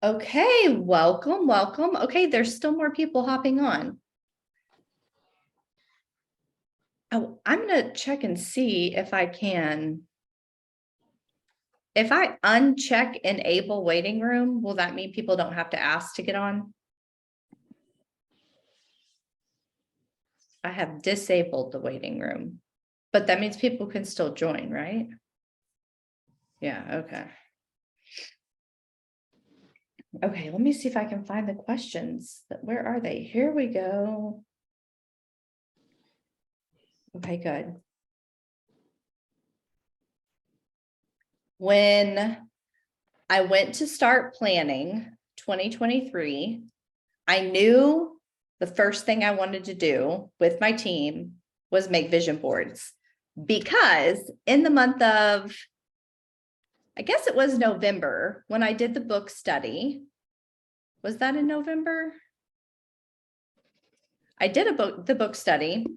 Okay, welcome, welcome. Okay, there's still more people hopping on. Oh, I'm gonna check and see if I can. If I uncheck enable waiting room, will that mean people don't have to ask to get on? I have disabled the waiting room, but that means people can still join, right? Yeah, okay. Okay, let me see if I can find the questions. Where are they? Here we go. Okay, good. When I went to start planning 2023, I knew the first thing I wanted to do with my team was make vision boards, because in the month of, I guess it was November, when I did the book study. Was that in November? I did the book study,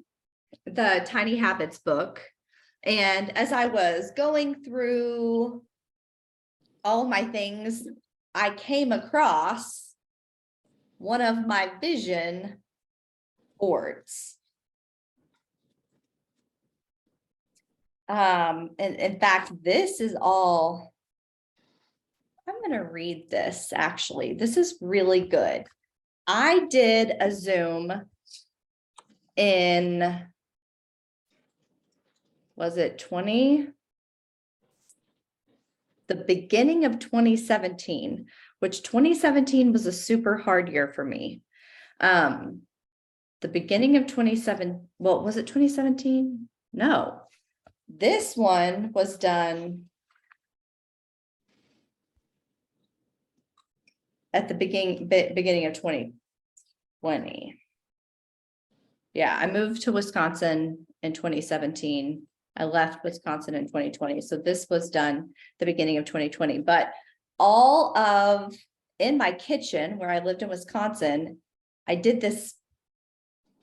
the Tiny Habits book. And as I was going through all my things, I came across one of my vision boards. And in fact, this is all, I'm going to read this actually. This is really good. I did a Zoom in, was it the beginning of 2017, which 2017 was a super hard year for me. The beginning of 27, well, was it 2017? No, this one was done at the beginning of 2020. Yeah, I moved to Wisconsin in 2017. I left Wisconsin in 2020. So this was done the beginning of 2020. But all of, in my kitchen where I lived in Wisconsin, I did this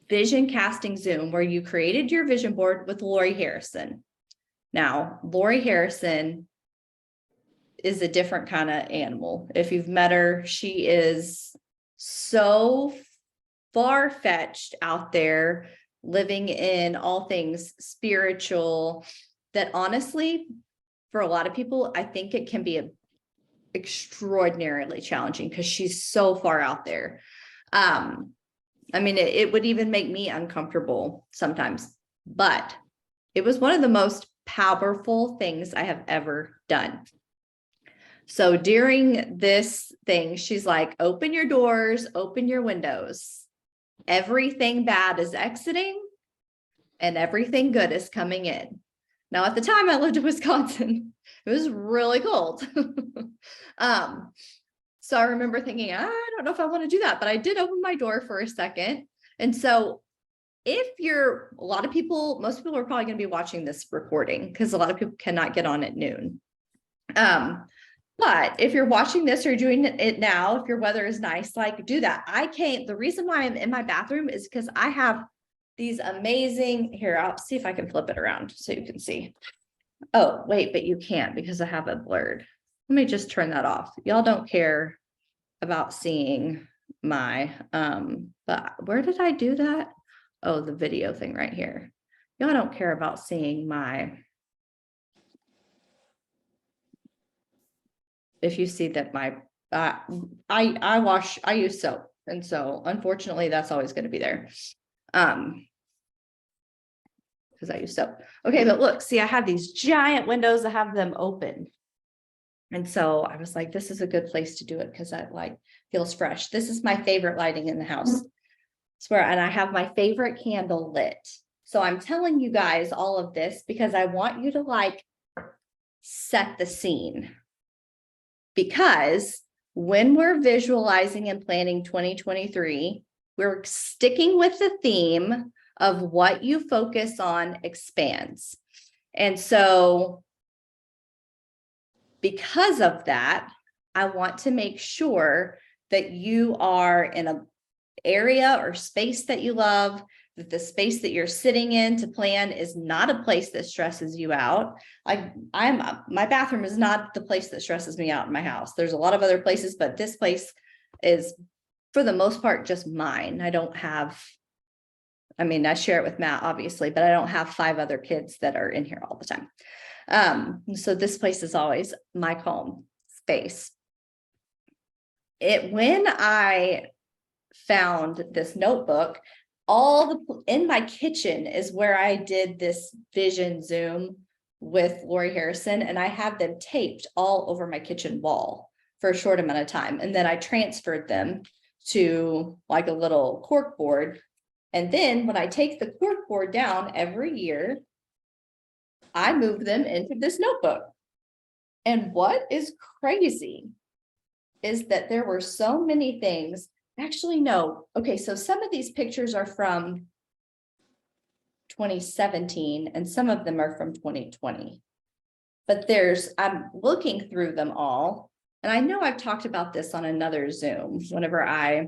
vision casting Zoom where you created your vision board with Lori Harrison. Now, Lori Harrison is a different kind of animal. If you've met her, she is so far-fetched out there, living in all things spiritual, that honestly, for a lot of people, I think it can be extraordinarily challenging because she's so far out there. I mean, it would even make me uncomfortable sometimes, but it was one of the most powerful things I have ever done. So during this thing, she's like, open your doors, open your windows. Everything bad is exiting and everything good is coming in. Now, at the time I lived in Wisconsin, it was really cold. So I remember thinking, I don't know if I want to do that, but I did open my door for a second. And so if you're, a lot of people, most people are probably going to be watching this recording because a lot of people cannot get on at noon. But if you're watching this or doing it now, if your weather is nice, like do that. The reason why I'm in my bathroom is because I have these amazing, here, I'll see if I can flip it around so you can see. Oh, wait, but you can't because I have it blurred. Let me just turn that off. Y'all don't care about seeing my, but where did I do that? Oh, the video thing right here. Y'all don't care about seeing my, if you see that my, I use soap. And so unfortunately that's always going to be there. Because I use soap. Okay, but look, see, I have these giant windows that have them open. And so I was like, this is a good place to do it because I like feels fresh. This is my favorite lighting in the house. Swear, and I have my favorite candle lit. So I'm telling you guys all of this because I want you to like set the scene. Because when we're visualizing and planning 2023, we're sticking with the theme of what you focus on expands. And so because of that, I want to make sure that you are in an area or space that you love, that the space that you're sitting in to plan is not a place that stresses you out. My bathroom is not the place that stresses me out in my house. There's a lot of other places, but this place is for the most part just mine. I share it with Matt, obviously, but I don't have 5 other kids that are in here all the time. So this place is always my calm space. When I found this notebook, in my kitchen is where I did this vision Zoom with Lori Harrison, and I had them taped all over my kitchen wall for a short amount of time. And then I transferred them to like a little cork board. And then when I take the cork board down every year, I move them into this notebook. And what is crazy is that there were so many things. Actually, no. Okay, so some of these pictures are from 2017 and some of them are from 2020. But I'm looking through them all. And I know I've talked about this on another Zoom whenever I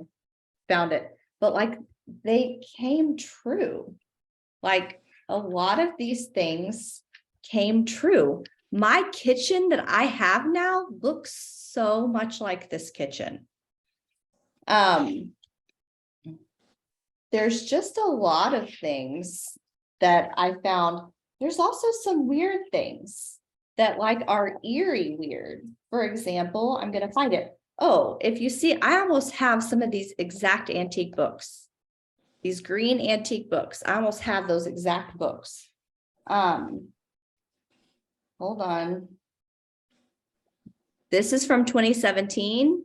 found it, but like they came true. Like a lot of these things came true. My kitchen that I have now looks so much like this kitchen. There's just a lot of things that I found. There's also some weird things that like are eerie weird. For example, I'm going to find it. Oh, if you see, I almost have some of these exact antique books, these green antique books. I almost have those exact books. Hold on. This is from 2017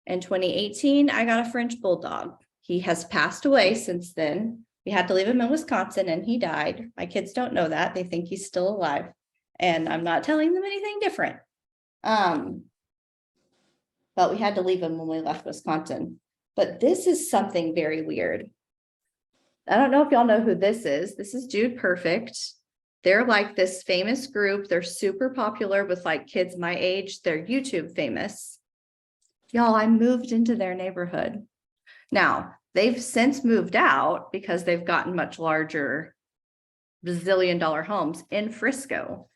and 2018. I got a French bulldog. He has passed away since then. We had to leave him in Wisconsin and he died. My kids don't know that. They think he's still alive. And I'm not telling them anything different. But we had to leave him when we left Wisconsin. But this is something very weird. I don't know if y'all know who this is. This is Dude Perfect. They're like this famous group. They're super popular with like kids my age. They're YouTube famous. Y'all, I moved into their neighborhood. Now, they've since moved out because they've gotten much larger bazillion-dollar homes in Frisco.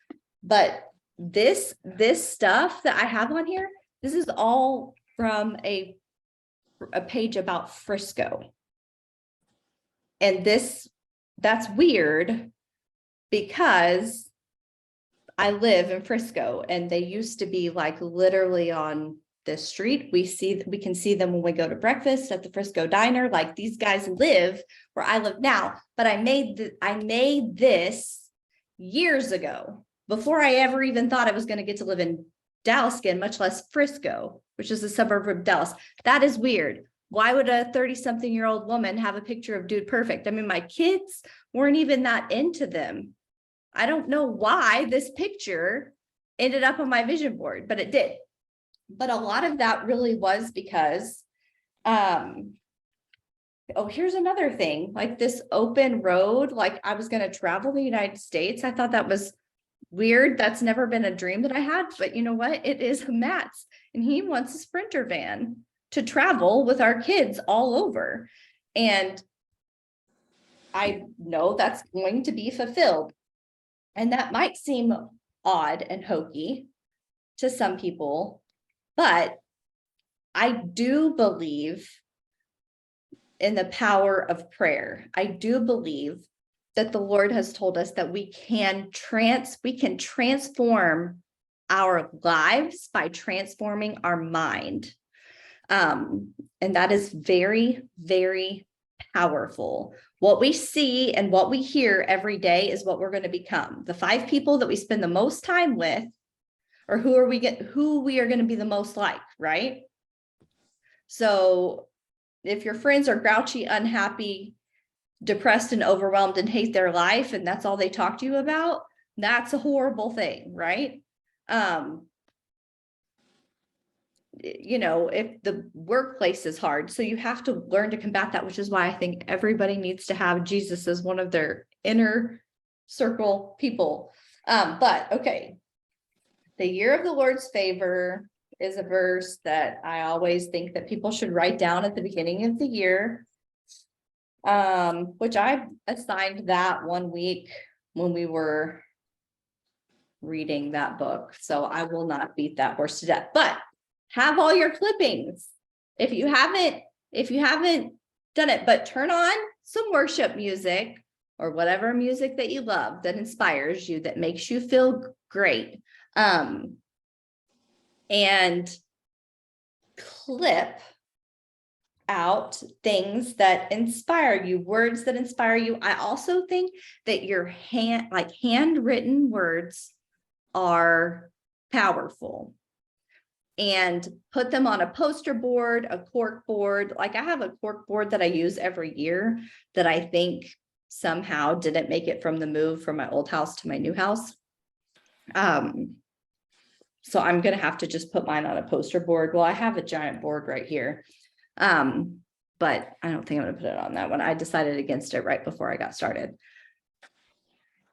But this stuff that I have on here, this is all from a page about Frisco. And that's weird because I live in Frisco and they used to be like literally on this street. We can see them when we go to breakfast at the Frisco Diner. Like these guys live where I live now, but I made this years ago before I ever even thought I was going to get to live in Dallas again, much less Frisco, which is a suburb of Dallas. That is weird. Why would a 30-something-year-old woman have a picture of Dude Perfect? I mean, my kids weren't even that into them. I don't know why this picture ended up on my vision board, but it did. But a lot of that really was because, here's another thing, like this open road, like I was going to travel the United States. I thought that was weird. That's never been a dream that I had, but you know what? It is Matt's, and he wants a Sprinter van to travel with our kids all over. And I know that's going to be fulfilled. And that might seem odd and hokey to some people, but I do believe in the power of prayer. I do believe that the Lord has told us that we can transform our lives by transforming our mind. And that is very, very powerful. What we see and what we hear every day is what we're going to become. The 5 people that we spend the most time with, or who we are going to be the most like, right? So if your friends are grouchy, unhappy, depressed, and overwhelmed and hate their life, and that's all they talk to you about, that's a horrible thing, right? If the workplace is hard, so you have to learn to combat that, which is why I think everybody needs to have Jesus as one of their inner circle people. But okay, the year of the Lord's favor is a verse that I always think that people should write down at the beginning of the year. Which I assigned that one week when we were reading that book. So I will not beat that horse to death, but have all your clippings. If you haven't done it, but turn on some worship music or whatever music that you love that inspires you, that makes you feel great. And clip out things that inspire you, words that inspire you. I also think that your handwritten words are powerful, and put them on a poster board, a cork board. Like I have a cork board that I use every year that I think somehow didn't make it from the move from my old house to my new house. So I'm going to have to just put mine on a poster board. Well, I have a giant board right here. But I don't think I'm going to put it on that one. I decided against it right before I got started.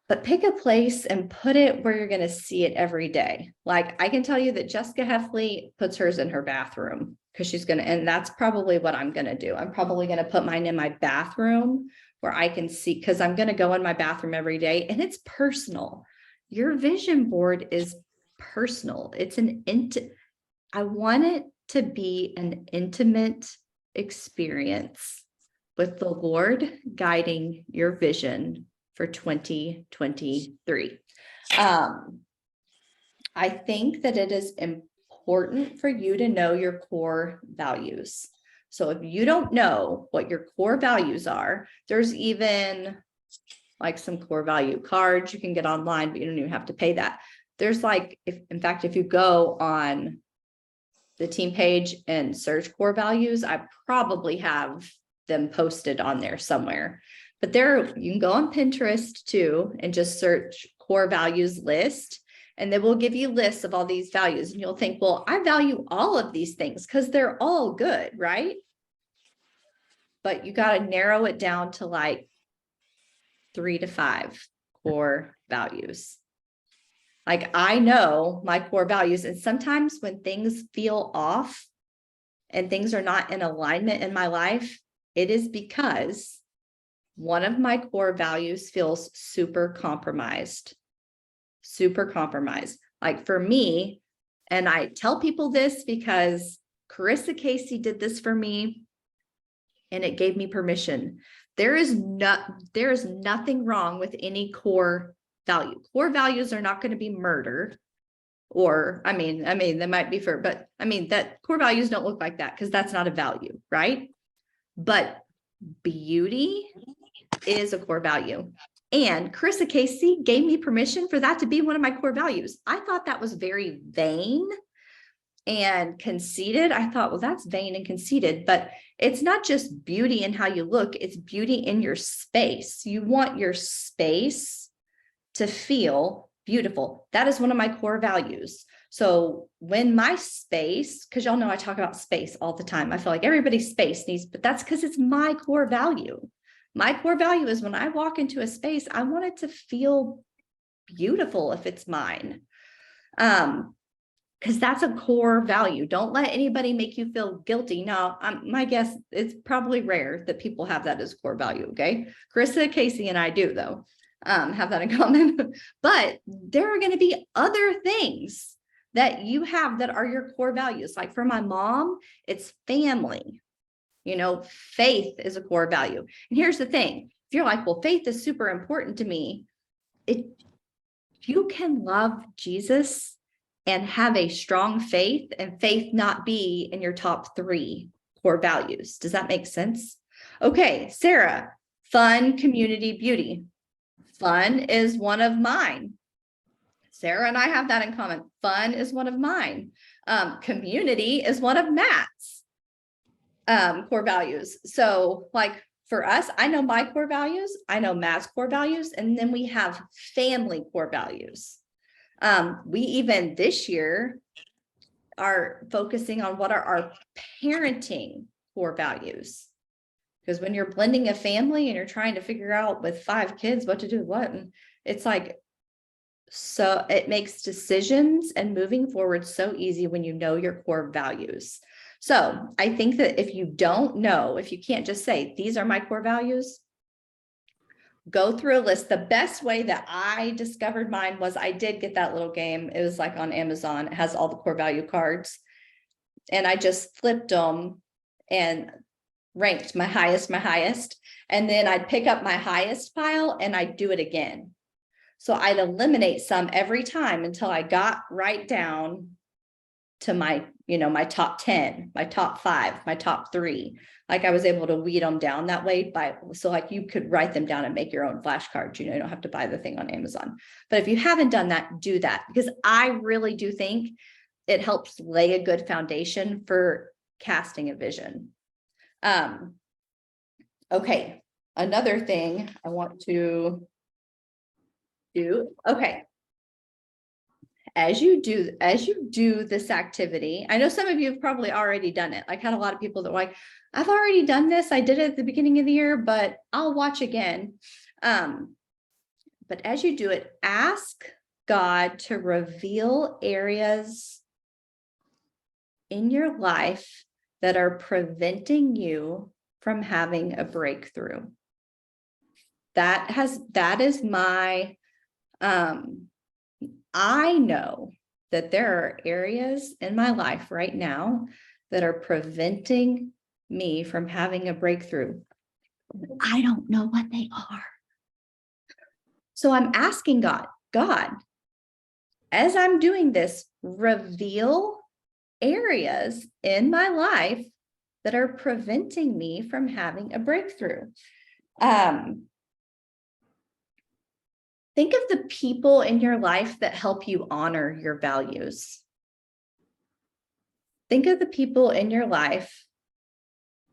But pick a place and put it where you're going to see it every day. Like I can tell you that Jessica Heffley puts hers in her bathroom because she's going to, and that's probably what I'm going to do. I'm probably going to put mine in my bathroom where I can see, because I'm going to go in my bathroom every day and it's personal. Your vision board is personal. It's I want it to be an intimate experience with the Lord guiding your vision for 2023. I think that it is important for you to know your core values. So if you don't know what your core values are, there's even like some core value cards you can get online, but you don't even have to pay that. There's like, if you go on the team page and search core values, I probably have them posted on there somewhere. But there, you can go on Pinterest too and just search core values list, and they will give you lists of all these values. And you'll think, well, I value all of these things because they're all good, right? But you got to narrow it down to like 3 to 5 core values. Like I know my core values, and sometimes when things feel off and things are not in alignment in my life, it is because one of my core values feels super compromised. Like for me, and I tell people this because Carissa Casey did this for me and it gave me permission. There is nothing wrong with any core value. Core values are not going to be murder, or I mean, they might be but that core values don't look like that because that's not a value, right? But beauty is a core value. And Carissa Casey gave me permission for that to be one of my core values. I thought that was very vain and conceited. I thought, well, that's vain and conceited, but it's not just beauty in how you look, it's beauty in your space. You want your space to feel beautiful. That is one of my core values. So when my space, because y'all know I talk about space all the time, I feel like everybody's space needs, but that's because it's my core value. My core value is when I walk into a space, I want it to feel beautiful if it's mine. Because that's a core value. Don't let anybody make you feel guilty. Now, my guess, it's probably rare that people have that as core value, okay? Carissa Casey and I do, though, have that in common. But there are going to be other things that you have that are your core values. Like for my mom, it's family. You know, faith is a core value. And here's the thing. If you're like, well, faith is super important to me, you can love Jesus and have a strong faith, and faith not be in your top 3 core values. Does that make sense? Okay, Sarah, fun, community, beauty. Fun is one of mine. Sarah and I have that in common. Fun is one of mine. Community is one of Matt's core values. So like for us, I know my core values, I know Matt's core values, and then we have family core values. We even this year are focusing on what are our parenting core values. Because when you're blending a family and you're trying to figure out with 5 kids what to do with what, and it's like, so it makes decisions and moving forward so easy when you know your core values. So I think that if you don't know, if you can't just say, these are my core values, go through a list. The best way that I discovered mine was I did get that little game. It was like on Amazon. It has all the core value cards. And I just flipped them and ranked my highest. And then I'd pick up my highest pile and I'd do it again. So I'd eliminate some every time until I got right down to my, my top 10, my top 5, my top 3. Like I was able to weed them down that way so like you could write them down and make your own flashcards, you don't have to buy the thing on Amazon. But if you haven't done that, do that, because I really do think it helps lay a good foundation for casting a vision. Okay. Another thing I want to do. Okay. As you do this activity, I know some of you have probably already done it. Like, had a lot of people that were like, I've already done this. I did it at the beginning of the year, but I'll watch again. But as you do it, ask God to reveal areas in your life that are preventing you from having a breakthrough. That is my, I know that there are areas in my life right now that are preventing me from having a breakthrough. I don't know what they are. So I'm asking God, as I'm doing this, reveal areas in my life that are preventing me from having a breakthrough. Think of the people in your life that help you honor your values. Think of the people in your life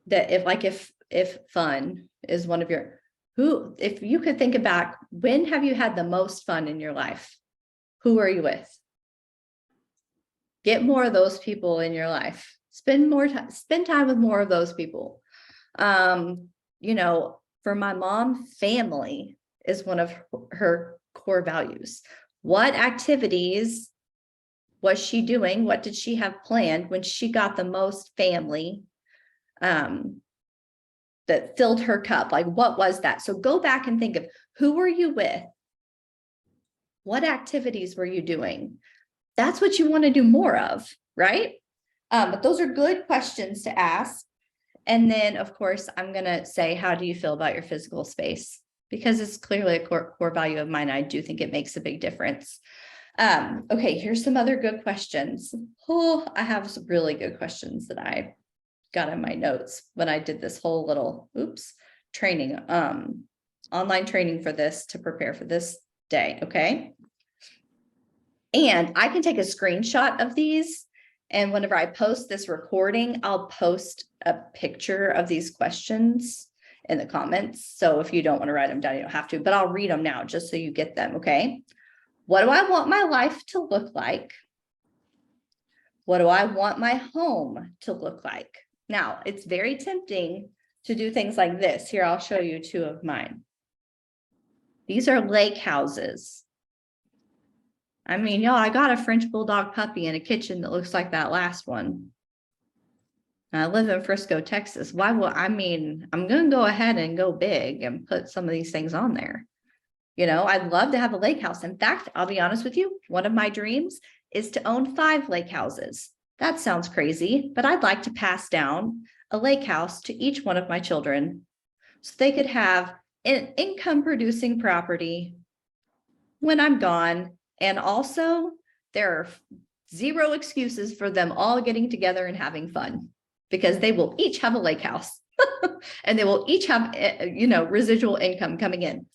that if fun is one of your, if you could think back, when have you had the most fun in your life? Who are you with? Get more of those people in your life. Spend time with more of those people. For my mom, family is one of her core values. What activities was she doing? What did she have planned when she got the most family that filled her cup? Like, what was that? So go back and think of, who were you with? What activities were you doing? That's what you want to do more of, right? But those are good questions to ask. And then, of course, I'm going to say, how do you feel about your physical space? Because it's clearly a core value of mine. I do think it makes a big difference. Okay, here's some other good questions. Oh, I have some really good questions that I got in my notes when I did this whole little, training, online training for this to prepare for this day. Okay. And I can take a screenshot of these. And whenever I post this recording, I'll post a picture of these questions in the comments. So if you don't want to write them down, you don't have to, but I'll read them now just so you get them. Okay. What do I want my life to look like? What do I want my home to look like? Now, it's very tempting to do things like this. Here, I'll show you 2 of mine. These are lake houses. I mean, y'all, I got a French bulldog puppy in a kitchen that looks like that last one. I live in Frisco, Texas. I'm going to go ahead and go big and put some of these things on there. I'd love to have a lake house. In fact, I'll be honest with you, one of my dreams is to own 5 lake houses. That sounds crazy, but I'd like to pass down a lake house to each one of my children so they could have an income producing property when I'm gone. And also, there are 0 excuses for them all getting together and having fun, because they will each have a lake house and they will each have, residual income coming in.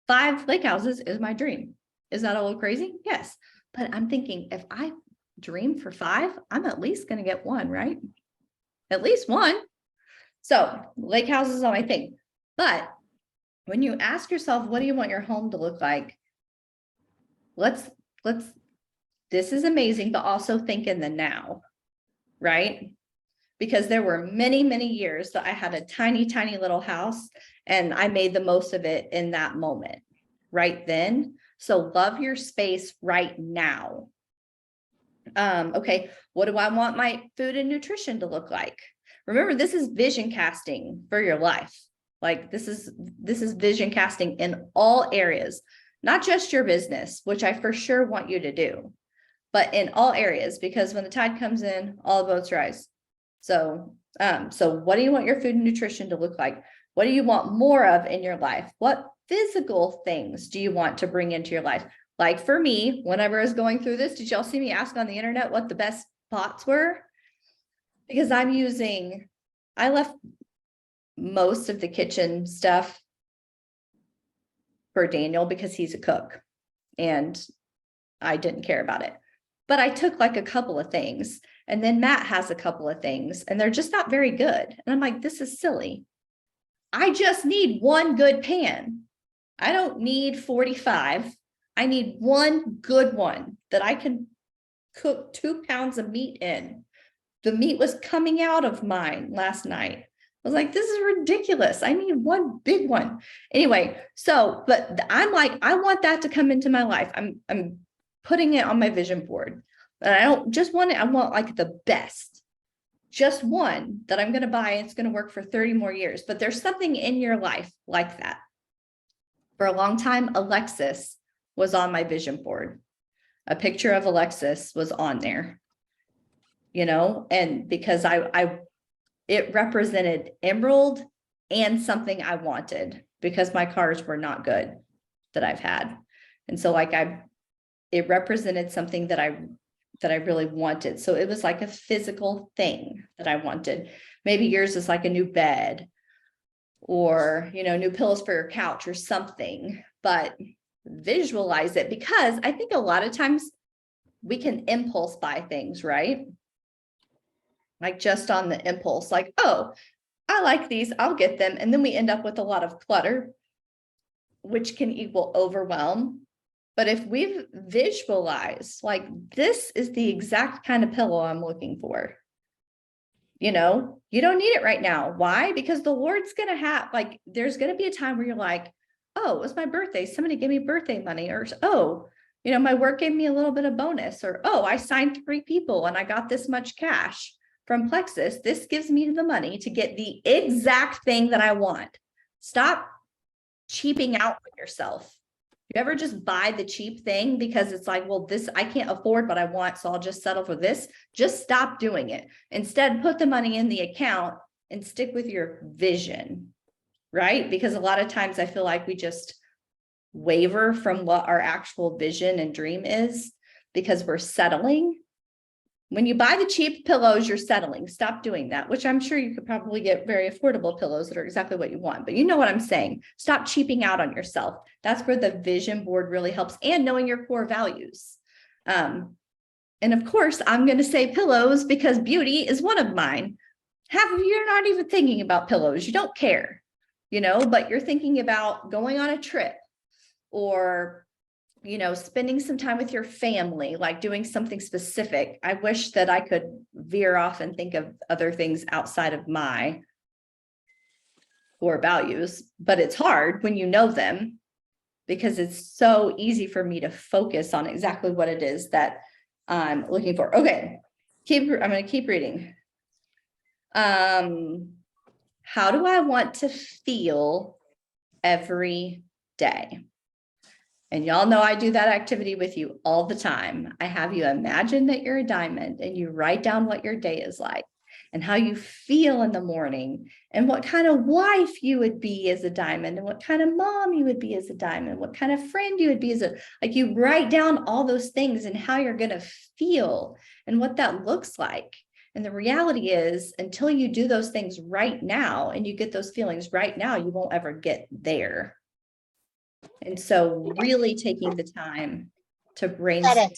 5 lake houses is my dream. Is that a little crazy? Yes. But I'm thinking, if I dream for 5, I'm at least going to get 1, right? At least 1. So lake houses are my thing. But when you ask yourself, what do you want your home to look like? This is amazing, but also think in the now, right? Because there were many, many years that I had a tiny, tiny little house and I made the most of it in that moment, right then. So love your space right now. Okay, what do I want my food and nutrition to look like? Remember, this is vision casting for your life. Like this is vision casting in all areas, not just your business, which I for sure want you to do, but in all areas, because when the tide comes in, all boats rise. So, so what do you want your food and nutrition to look like? What do you want more of in your life? What physical things do you want to bring into your life? Like for me, whenever I was going through this, did y'all see me ask on the internet what the best pots were? Because I left most of the kitchen stuff for Daniel because he's a cook and I didn't care about it. But I took like a couple of things, and then Matt has a couple of things and they're just not very good. And I'm like, this is silly. I just need one good pan. I don't need 45. I need one good one that I can cook 2 pounds of meat in. The meat was coming out of mine last night. I was like, this is ridiculous. I need one big one. Anyway, so, but I'm like, I want that to come into my life. I'm putting it on my vision board. But I don't just want it. I want like the best. Just one that I'm going to buy. It's going to work for 30 more years. But there's something in your life like that. For a long time, Alexis was on my vision board. A picture of Alexis was on there, you know, and because it represented emerald and something I wanted because my cars were not good that I've had. And so like it represented something that I really wanted. So it was like a physical thing that I wanted. Maybe yours is like a new bed or, you know, new pillows for your couch or something, but visualize it, because I think a lot of times we can impulse buy things, right? Like just on the impulse, like, oh, I like these, I'll get them. And then we end up with a lot of clutter, which can equal overwhelm. But if we've visualized, like, this is the exact kind of pillow I'm looking for, you know, you don't need it right now. Why? Because the Lord's going to have, like, there's going to be a time where you're like, oh, it was my birthday. Somebody gave me birthday money. Or, oh, you know, my work gave me a little bit of bonus. Or, oh, I signed 3 people and I got this much cash from Plexus. This gives me the money to get the exact thing that I want. Stop cheaping out on yourself. You ever just buy the cheap thing because it's like, well, this I can't afford, but I want, so I'll just settle for this. Just stop doing it. Instead, put the money in the account and stick with your vision, right? Because a lot of times I feel like we just waver from what our actual vision and dream is because we're settling. When you buy the cheap pillows, you're settling. Stop doing that, which I'm sure you could probably get very affordable pillows that are exactly what you want. But you know what I'm saying? Stop cheaping out on yourself. That's where the vision board really helps, and knowing your core values. And of course, I'm going to say pillows because beauty is one of mine. Half of you are not even thinking about pillows. You don't care, you know, but you're thinking about going on a trip or, you know, spending some time with your family, like doing something specific. I wish that I could veer off and think of other things outside of my core values, but it's hard when you know them because it's so easy for me to focus on exactly what it is that I'm looking for. Okay, I'm going to keep reading. How do I want to feel every day? And y'all know I do that activity with you all the time. I have you imagine that you're a diamond and you write down what your day is like and how you feel in the morning and what kind of wife you would be as a diamond and what kind of mom you would be as a diamond, what kind of friend you would be as a, like you write down all those things and how you're going to feel and what that looks like. And the reality is, until you do those things right now and you get those feelings right now, you won't ever get there. And so really taking the time to brainstorm,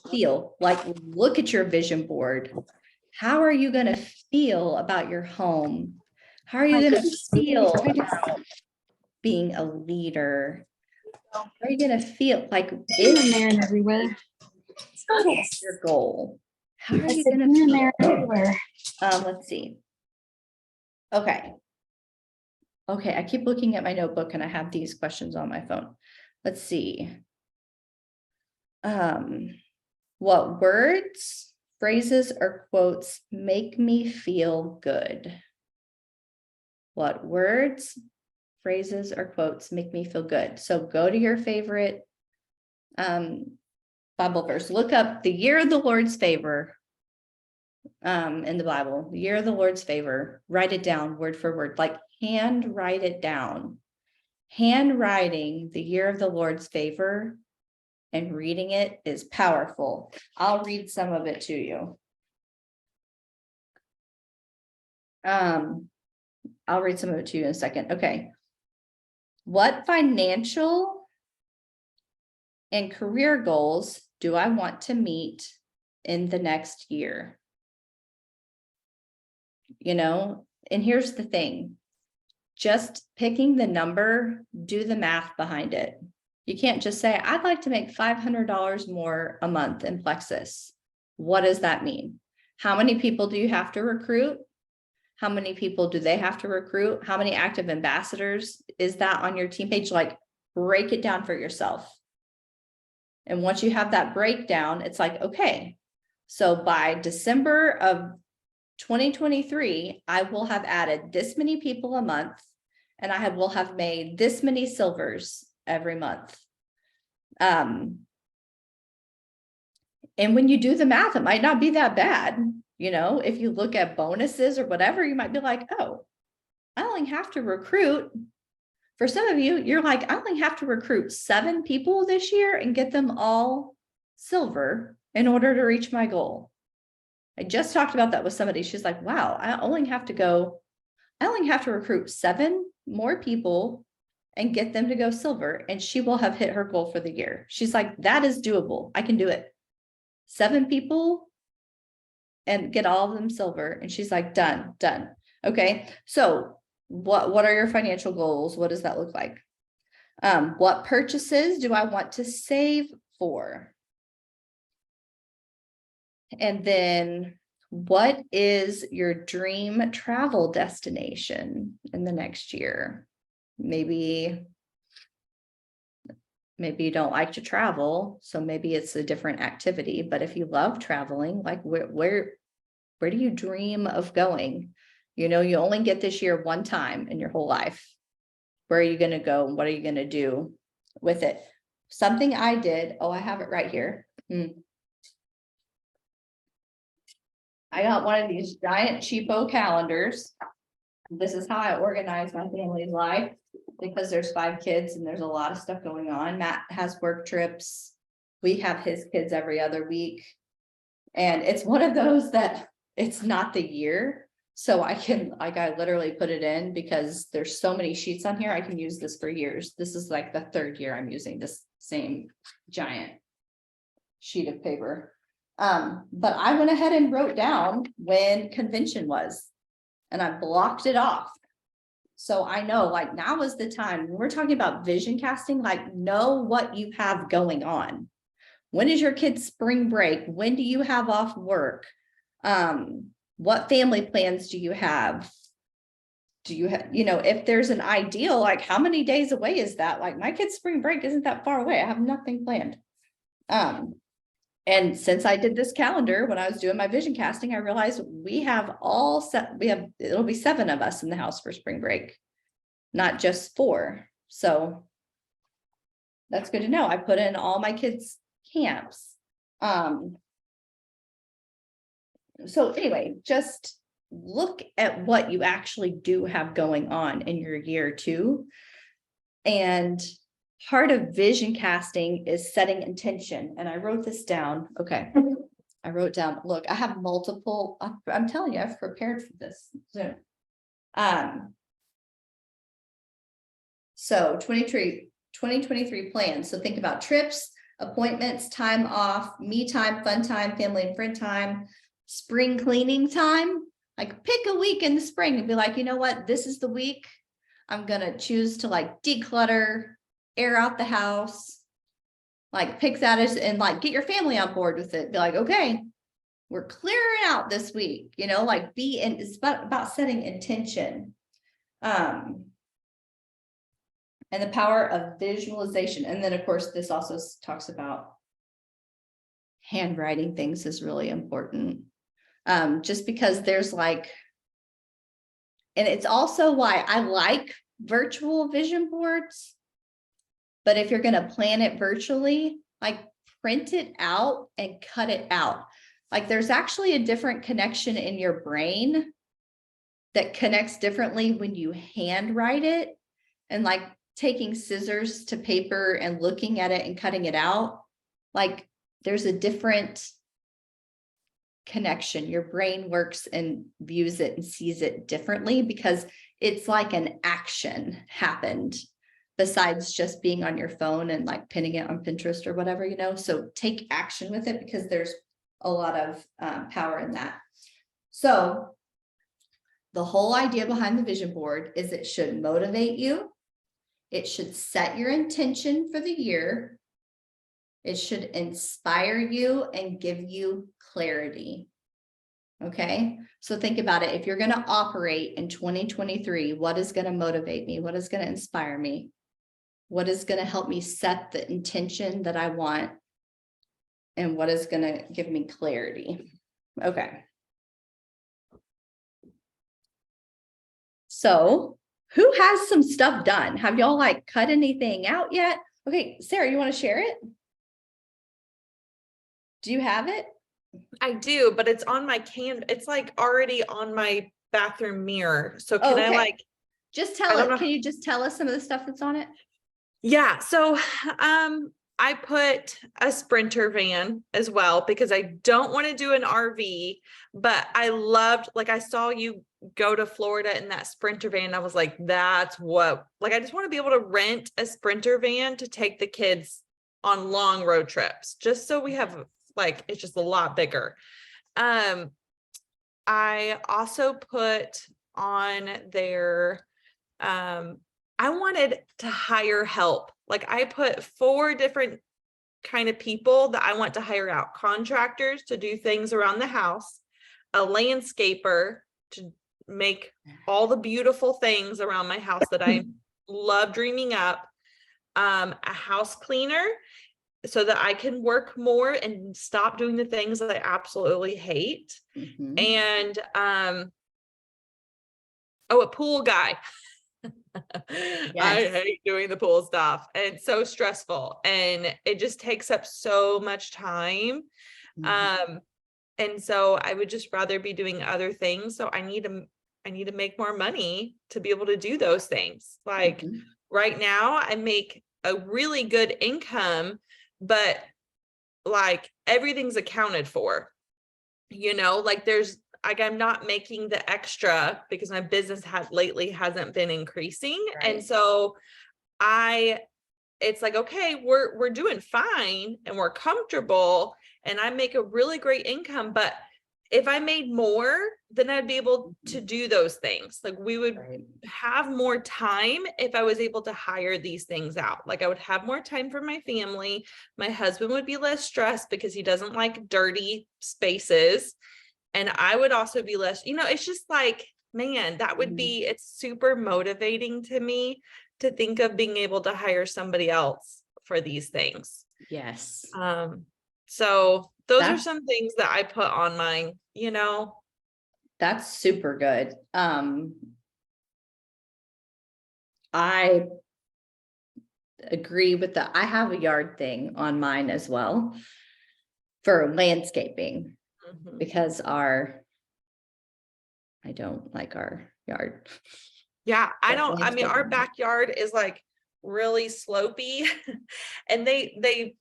feel, like look at your vision board. How are you going to feel about your home? How are you going to feel about being a leader? How are you going to feel like it's everywhere? your goal? How are you going to feel? Everywhere. Let's see. Okay, I keep looking at my notebook and I have these questions on my phone. Let's see. What words, phrases, or quotes make me feel good? What words, phrases, or quotes make me feel good? So go to your favorite Bible verse. Look up the year of the Lord's favor in the Bible, the year of the Lord's favor. Write it down word for word, like hand write it down. Handwriting the year of the Lord's favor and reading it is powerful. I'll read some of it to you. I'll read some of it to you in a second. Okay. What financial and career goals do I want to meet in the next year? You know, and here's the thing. Just picking the number, do the math behind it. You can't just say, I'd like to make $500 more a month in Plexus. What does that mean? How many people do you have to recruit? How many people do they have to recruit? How many active ambassadors is that on your team page? Like, break it down for yourself. And once you have that breakdown, it's like, okay, so by December of 2023, I will have added this many people a month, and I will have made this many silvers every month. And when you do the math, it might not be that bad. You know, if you look at bonuses or whatever, you might be like, oh, I only have to recruit. For some of you, you're like, I only have to recruit 7 people this year and get them all silver in order to reach my goal. I just talked about that with somebody. She's like, wow, I only have to recruit 7 more people and get them to go silver, and she will have hit her goal for the year. She's like, that is doable. I can do it. 7 people and get all of them silver. And she's like, done. Okay. So what are your financial goals? What does that look like? What purchases do I want to save for? And then what is your dream travel destination in the next year? Maybe you don't like to travel, so maybe it's a different activity. But if you love traveling, like where do you dream of going? You know, you only get this year one time in your whole life. Where are you going to go? And what are you going to do with it? Something I did. Oh, I have it right here. I got one of these giant cheapo calendars. This is how I organize my family's life, because there's 5 kids and there's a lot of stuff going on. Matt has work trips. We have his kids every other week. And it's one of those that it's not the year. So I can, like, I literally put it in because there's so many sheets on here. I can use this for years. This is like the 3rd year I'm using this same giant sheet of paper. But I went ahead and wrote down when convention was, and I blocked it off. So I know, like, now is the time when we're talking about vision casting, like, know what you have going on. When is your kid's spring break? When do you have off work? What family plans do you have? Do you have, you know, if there's an ideal, like, how many days away is that? Like, my kid's spring break isn't that far away. I have nothing planned. And since I did this calendar, when I was doing my vision casting, I realized it'll be 7 of us in the house for spring break, not just 4. So that's good to know. I put in all my kids' camps. So anyway, just look at what you actually do have going on in your year too. And part of vision casting is setting intention. And I wrote this down. Okay. I wrote down, look, I have multiple, I'm telling you, I've prepared for this. So 2023 plans. So think about trips, appointments, time off, me time, fun time, family and friend time, spring cleaning time. Like, pick a week in the spring and be like, you know what, this is the week I'm going to choose to, like, declutter, air out the house, like, pick that as, and, like, get your family on board with it. Be like, okay, we're clearing out this week, you know, like, it's about setting intention. And the power of visualization. And then, of course, this also talks about handwriting things is really important. Just because there's like, and it's also why I like virtual vision boards. But if you're going to plan it virtually, like print it out and cut it out. Like there's actually a different connection in your brain that connects differently when you handwrite it, and like taking scissors to paper and looking at it and cutting it out. Like there's a different connection. Your brain works and views it and sees it differently because it's like an action happened besides just being on your phone and like pinning it on Pinterest or whatever, you know. So take action with it because there's a lot of power in that. So the whole idea behind the vision board is it should motivate you. It should set your intention for the year. It should inspire you and give you clarity. Okay, so think about it. If you're going to operate in 2023, what is going to motivate me? What is going to inspire me? What is going to help me set the intention that I want? And what is going to give me clarity? Okay. So who has some stuff done? Have y'all like cut anything out yet? Okay, Sarah, you want to share it? Do you have it? I do, but it's on my it's like already on my bathroom mirror. So can I like just tell it? Can you just tell us some of the stuff that's on it? Yeah. So I put a Sprinter van as well because I don't want to do an RV, but I loved, like I saw you go to Florida in that Sprinter van. I was like, that's what, like, I just want to be able to rent a Sprinter van to take the kids on long road trips, just so we have like, it's just a lot bigger. I also put on there, I wanted to hire help. Like I put 4 different kind of people that I want to hire out: contractors to do things around the house, a landscaper to make all the beautiful things around my house that I love dreaming up, a house cleaner so that I can work more and stop doing the things that I absolutely hate. Mm-hmm. And a pool guy. Yes. I hate doing the pool stuff. It's so stressful and it just takes up so much time. Mm-hmm. And so I would just rather be doing other things. So I need to make more money to be able to do those things. Like mm-hmm. Right now I make a really good income, but like everything's accounted for, you know, like I'm not making the extra because my business hasn't been increasing. Right. And so it's like, okay, we're doing fine and we're comfortable and I make a really great income, but if I made more, then I'd be able to do those things. Like we would have more time if I was able to hire these things out. Like I would have more time for my family. My husband would be less stressed because he doesn't like dirty spaces. And I would also be less, you know, it's just like, man, that would be, it's super motivating to me to think of being able to hire somebody else for these things. Yes. So those are some things that I put on mine, you know. That's super good. I agree with that. I have a yard thing on mine as well for landscaping. Mm-hmm. Because I don't like our yard. Yeah, our backyard is like really slopey and they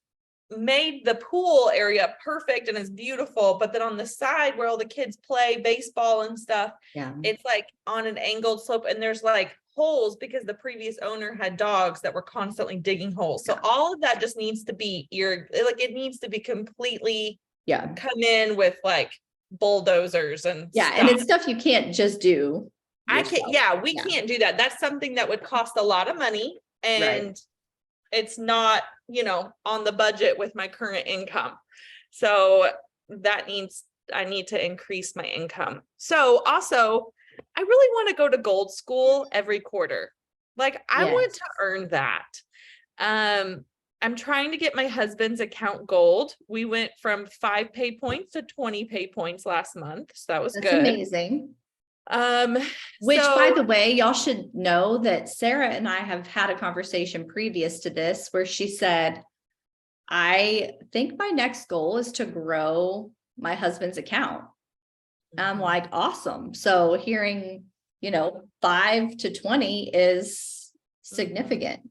made the pool area perfect and it's beautiful, but then on the side where all the kids play baseball and stuff, it's like on an angled slope and there's like holes because the previous owner had dogs that were constantly digging holes. So all of that just needs to be it needs to be completely come in with like bulldozers and stuff. And it's stuff you can't just do yourself. We can't do that. That's something that would cost a lot of money and it's not, you know, on the budget with my current income. So I need to increase my income. So also I really want to go to gold school every quarter. Like I want to earn that. I'm trying to get my husband's account gold. We went from 5 pay points to 20 pay points last month. So that was That's good. amazing. Um, Which, so by the way, y'all should know that Sarah and I have had a conversation previous to this where she said, I think my next goal is to grow my husband's account. I'm like, awesome. So hearing, 5 to 20 is significant.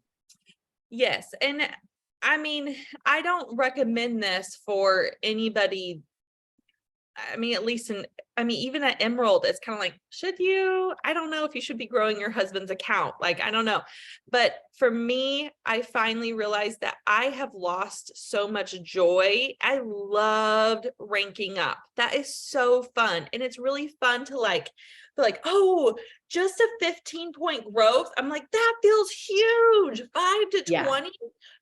yes. And I mean, I don't recommend this for anybody. I mean, at least even at Emerald, it's kind of like, should you? I don't know if you should be growing your husband's account. Like, I don't know. But for me, I finally realized that I have lost so much joy. I loved ranking up. That is so fun. And it's really fun to be like, oh, just a 15-point growth. I'm like, that feels huge, 5 to 20.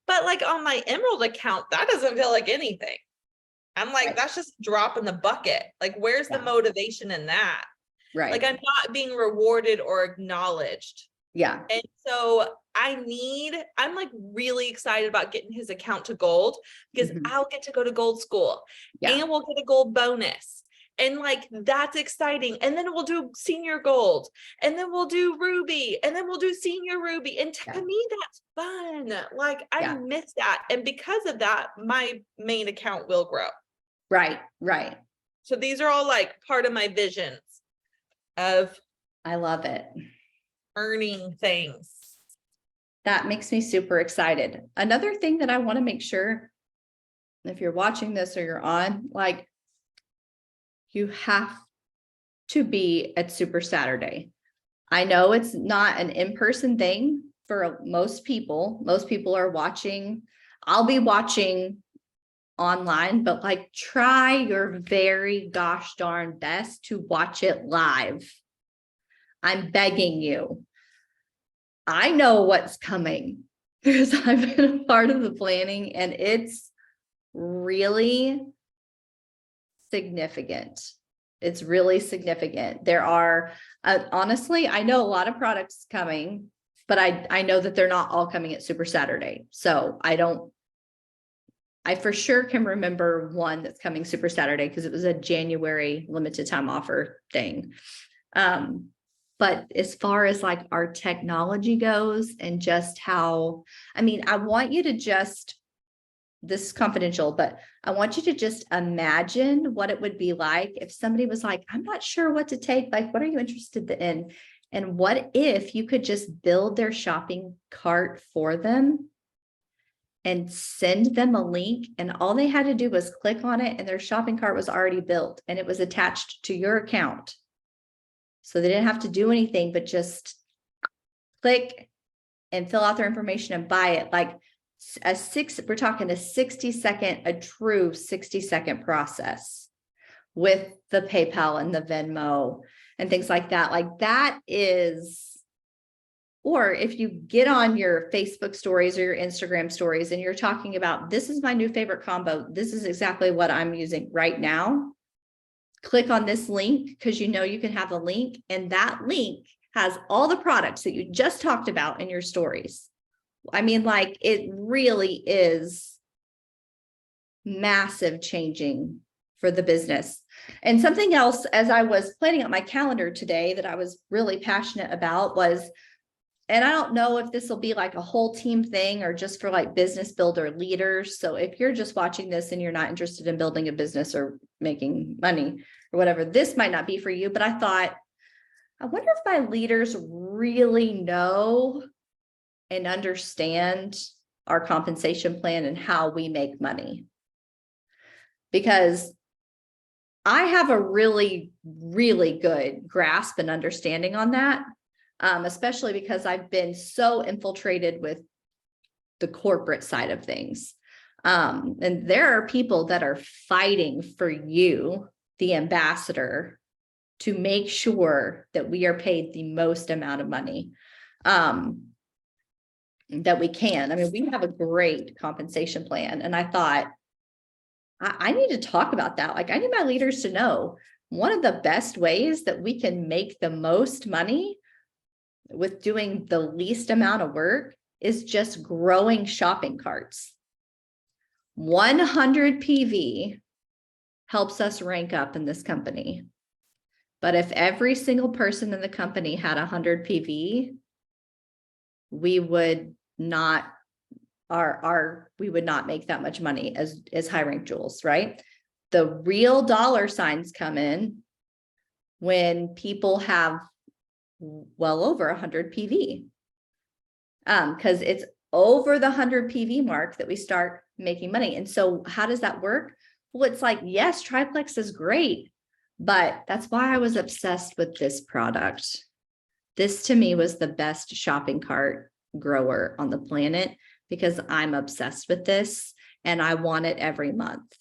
But like on my Emerald account, that doesn't feel like anything. I'm like, that's just a drop in the bucket. Like, where's the motivation in that? Right. Like, I'm not being rewarded or acknowledged. Yeah. And so I'm like really excited about getting his account to gold because I'll get to go to gold school and we'll get a gold bonus. And like, that's exciting. And then we'll do senior gold and then we'll do ruby and then we'll do senior ruby. And to me, that's fun. Like, I miss that. And because of that, my main account will grow. Right. Right. So these are all like part of my visions of I love it. Earning things. That makes me super excited. Another thing that I want to make sure, if you're watching this or you're on, like, you have to be at Super Saturday. I know it's not an in-person thing for most people. Most people are watching. I'll be watching online, but like, try your very gosh darn best to watch it live. I'm begging you. I know what's coming because I've been a part of the planning and it's really significant. It's really significant. There are, honestly, I know a lot of products coming, but I know that they're not all coming at Super Saturday. So I for sure can remember one that's coming Super Saturday because it was a January limited time offer thing. But as far as like our technology goes and just how, I want you to just, this is confidential, but I want you to just imagine what it would be like if somebody was like, I'm not sure what to take. Like, what are you interested in? And what if you could just build their shopping cart for them and send them a link, and all they had to do was click on it and their shopping cart was already built and it was attached to your account. So they didn't have to do anything but just click and fill out their information and buy it. Like we're talking a true 60-second process with the PayPal and the Venmo and things like that. Like, that is, or if you get on your Facebook stories or your Instagram stories and you're talking about, this is my new favorite combo, this is exactly what I'm using right now. Click on this link because you can have a link, and that link has all the products that you just talked about in your stories. Like, it really is massive changing for the business. And something else, as I was planning out my calendar today that I was really passionate about was, and I don't know if this will be like a whole team thing or just for like business builder leaders. So if you're just watching this and you're not interested in building a business or making money or whatever, this might not be for you. But I thought, I wonder if my leaders really know and understand our compensation plan and how we make money. Because I have a really, really good grasp and understanding on that. Especially because I've been so infiltrated with the corporate side of things. And there are people that are fighting for you, the ambassador, to make sure that we are paid the most amount of money that we can. We have a great compensation plan. And I thought, I need to talk about that. Like, I need my leaders to know one of the best ways that we can make the most money with doing the least amount of work is just growing shopping carts. 100 PV helps us rank up in this company. But if every single person in the company had 100 PV, we would not we would not make that much money as high rank jewels, right? The real dollar signs come in when people have well over 100 PV. Because it's over the 100 PV mark that we start making money. And so how does that work? Well, it's like, yes, triplex is great, but that's why I was obsessed with this product. This to me was the best shopping cart grower on the planet because I'm obsessed with this and I want it every month.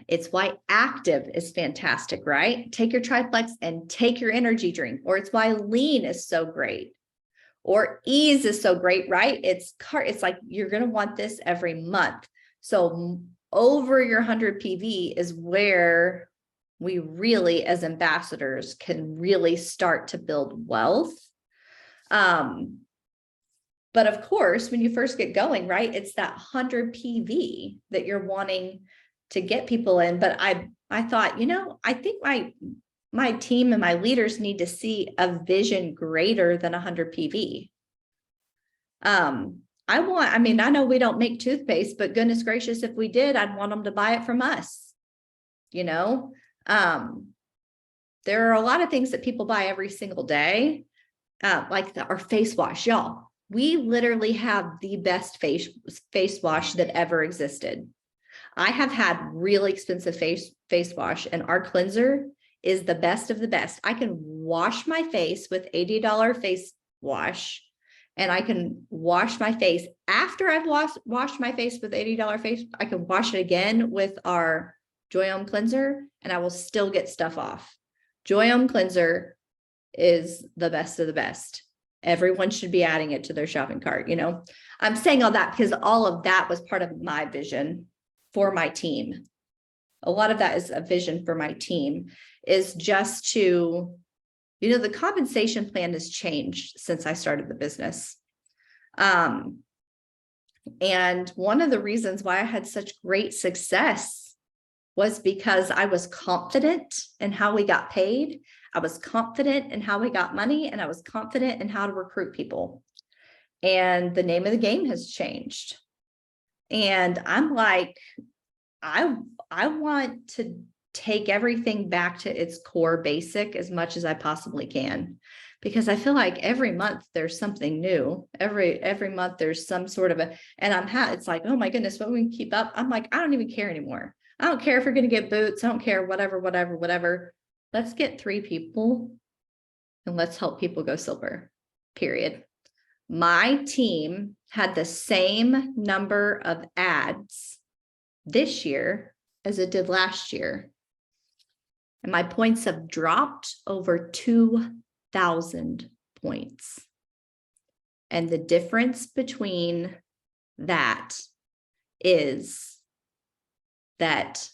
It's why active is fantastic, right? Take your triplex and take your energy drink, or it's why lean is so great. Or ease is so great, right? It's like you're going to want this every month. So over your 100 PV is where we really, as ambassadors, can really start to build wealth. But of course, when you first get going, right, it's that 100 PV that you're wanting to get people in. But I thought, I think my team and my leaders need to see a vision greater than 100 PV. I know we don't make toothpaste, but goodness gracious, if we did, I'd want them to buy it from us. There are a lot of things that people buy every single day, like our face wash, y'all. We literally have the best face wash that ever existed. I have had really expensive face wash, and our cleanser is the best of the best. I can wash my face with $80 face wash, and I can wash my face after I've washed my face with $80 face. I can wash it again with our Joyome cleanser, and I will still get stuff off. Joyome cleanser is the best of the best. Everyone should be adding it to their shopping cart. I'm saying all that because all of that was part of my vision for my team. A lot of that is a vision for my team, is just to, the compensation plan has changed since I started the business. And one of the reasons why I had such great success was because I was confident in how we got paid. I was confident in how we got money, and I was confident in how to recruit people. And the name of the game has changed. And I'm like, I want to take everything back to its core basic as much as I possibly can, because I feel like every month there's something new. Every month there's some sort of it's like, oh my goodness, what we can keep up. I'm like, I don't even care anymore. I don't care if we're going to get boots. I don't care, whatever. Let's get 3 people and let's help people go silver, period. My team had the same number of ads this year as it did last year. And my points have dropped over 2,000 points. And the difference between that is that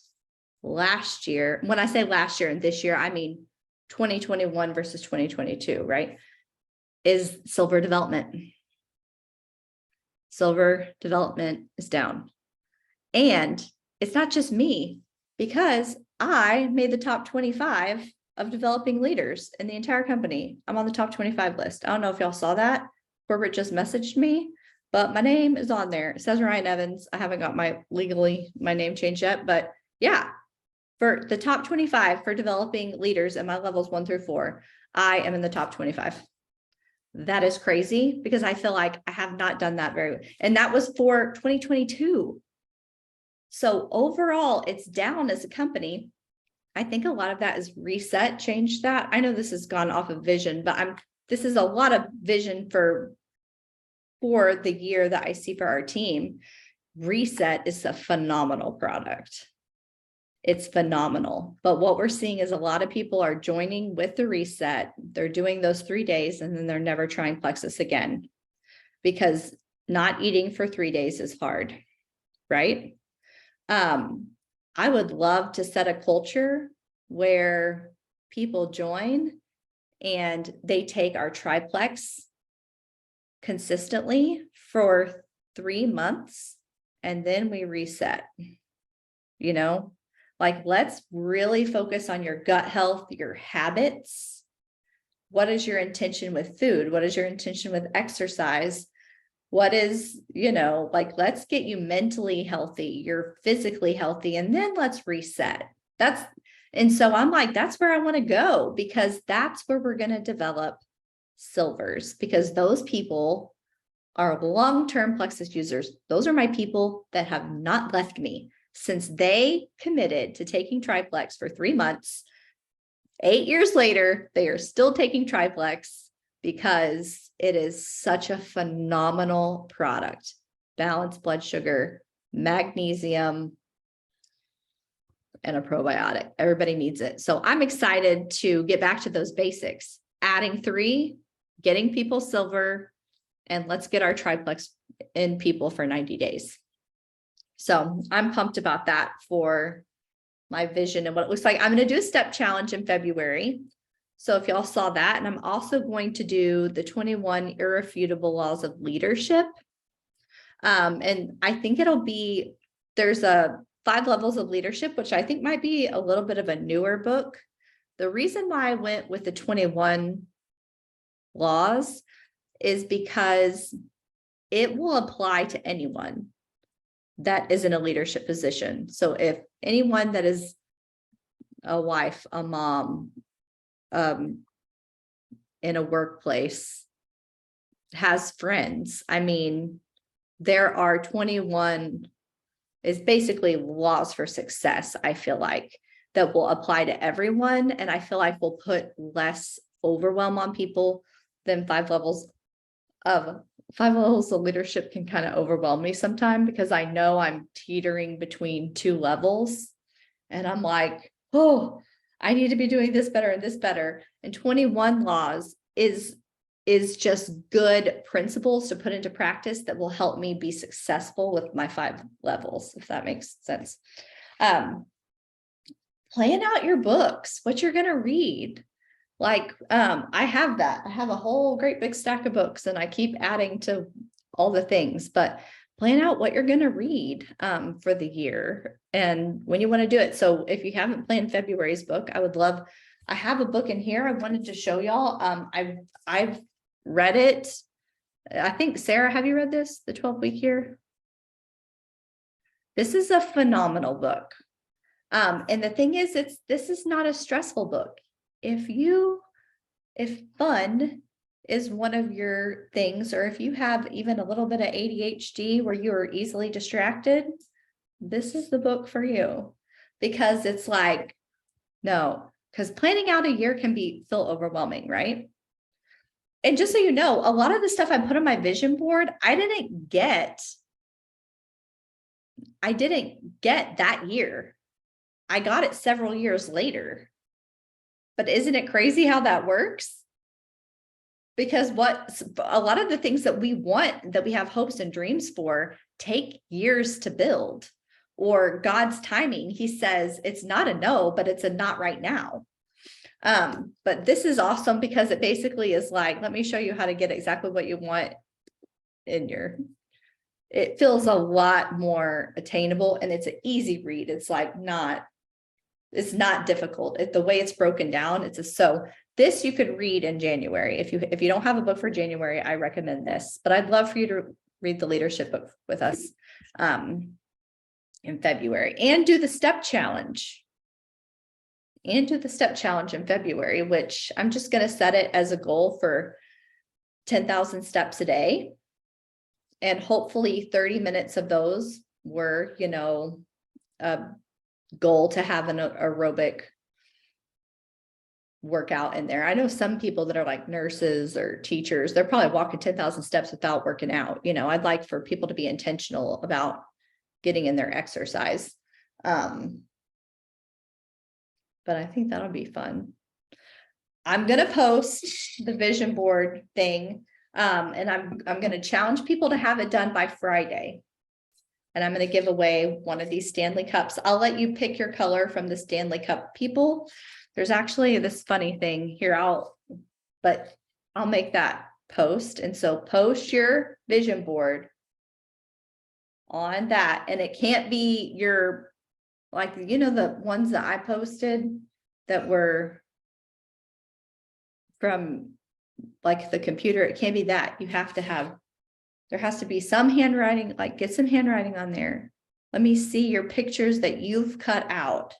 last year, when I say last year and this year, I mean 2021 versus 2022, right? Is silver development. Silver development is down. And it's not just me, because I made the top 25 of developing leaders in the entire company. I'm on the top 25 list. I don't know if y'all saw that. Corporate just messaged me, but my name is on there. It says Ryan Evans. I haven't got my name changed yet, but yeah, for the top 25 for developing leaders in my levels 1 through 4, I am in the top 25. That is crazy, because I feel like I have not done that very well. And that was for 2022. So overall, it's down as a company. I think a lot of that is reset, changed that. I know this has gone off of vision, but this is a lot of vision for the year that I see for our team. Reset is a phenomenal product. It's phenomenal. But what we're seeing is a lot of people are joining with the reset. They're doing those 3 days and then they're never trying Plexus again, because not eating for 3 days is hard, right? I would love to set a culture where people join and they take our triplex consistently for 3 months and then we reset, you know, like, let's really focus on your gut health, your habits. What is your intention with food? What is your intention with exercise? What is, like, let's get you mentally healthy, you're physically healthy, and then let's reset. And so I'm like, that's where I want to go, because that's where we're going to develop silvers, because those people are long-term plexus users. Those are my people that have not left me since they committed to taking triplex for 3 months. 8 years later, they are still taking triplex because it is such a phenomenal product. Balanced blood sugar, magnesium, and a probiotic. Everybody needs it. So I'm excited to get back to those basics, adding 3, getting people silver, and let's get our triplex in people for 90 days. So I'm pumped about that for my vision and what it looks like. I'm going to do a step challenge in February. So if y'all saw that, and I'm also going to do the 21 irrefutable laws of leadership. And I think there's a 5 levels of leadership, which I think might be a little bit of a newer book. The reason why I went with the 21 laws is because it will apply to anyone that is in a leadership position. So if anyone that is a wife, a mom, in a workplace, has friends, I mean, there are 21 is basically laws for success, I feel like, that will apply to everyone. And I feel like we'll put less overwhelm on people than 5 levels of leadership can kind of overwhelm me sometimes, because I know I'm teetering between 2 levels and I'm like, oh, I need to be doing this better and this better. And 21 laws is just good principles to put into practice that will help me be successful with my 5 levels, if that makes sense. Plan out your books, what you're going to read. Like, I have a whole great big stack of books, and I keep adding to all the things, but plan out what you're going to read for the year and when you want to do it. So if you haven't planned February's book, I have a book in here I wanted to show y'all. I've read it. I think, Sarah, have you read this, The 12-Week Year? This is a phenomenal book. And the thing is, this is not a stressful book. If fun is one of your things, or if you have even a little bit of ADHD where you are easily distracted, this is the book for you, because it's like, no, because planning out a year can feel overwhelming, right? And just so you know, a lot of the stuff I put on my vision board, I didn't get that year. I got it several years later. But isn't it crazy how that works? Because a lot of the things that we want, that we have hopes and dreams for, take years to build, or God's timing. He says it's not a no, but it's a not right now. But this is awesome because it basically is like, let me show you how to get exactly what you want it feels a lot more attainable, and it's an easy read. It's not difficult. The way it's broken down, this you could read in January. If you don't have a book for January, I recommend this, but I'd love for you to read the leadership book with us in February, and do the step challenge. In February, which I'm just going to set it as a goal for 10,000 steps a day. And hopefully 30 minutes of those were, a goal to have an aerobic workout in there. I know some people that are like nurses or teachers, they're probably walking 10,000 steps without working out. I'd like for people to be intentional about getting in their exercise. But I think that'll be fun. I'm going to post the vision board thing. And I'm going to challenge people to have it done by Friday. And I'm going to give away one of these Stanley Cups. I'll let you pick your color from the Stanley Cup people. There's actually this funny thing here. But I'll make that post. And so post your vision board on that. And it can't be your, like, you know, the ones that I posted that were from like the computer. It can't be that. You have to have, there has to be some handwriting, like get some handwriting on there. Let me see your pictures that you've cut out,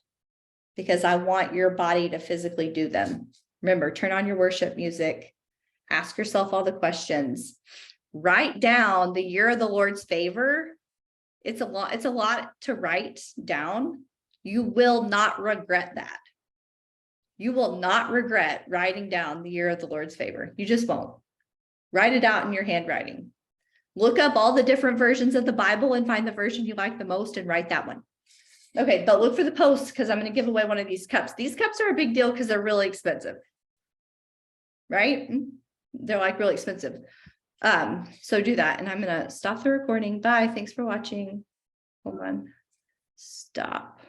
because I want your body to physically do them. Remember, turn on your worship music, ask yourself all the questions, write down the year of the Lord's favor. It's a lot to write down. You will not regret that. You will not regret writing down the year of the Lord's favor. You just won't. Write it out in your handwriting. Look up all the different versions of the Bible and find the version you like the most and write that one. Okay, but look for the posts, because I'm going to give away one of these cups. These cups are a big deal because they're really expensive. Right? They're like really expensive. So do that. And I'm going to stop the recording. Bye. Thanks for watching. Hold on. Stop.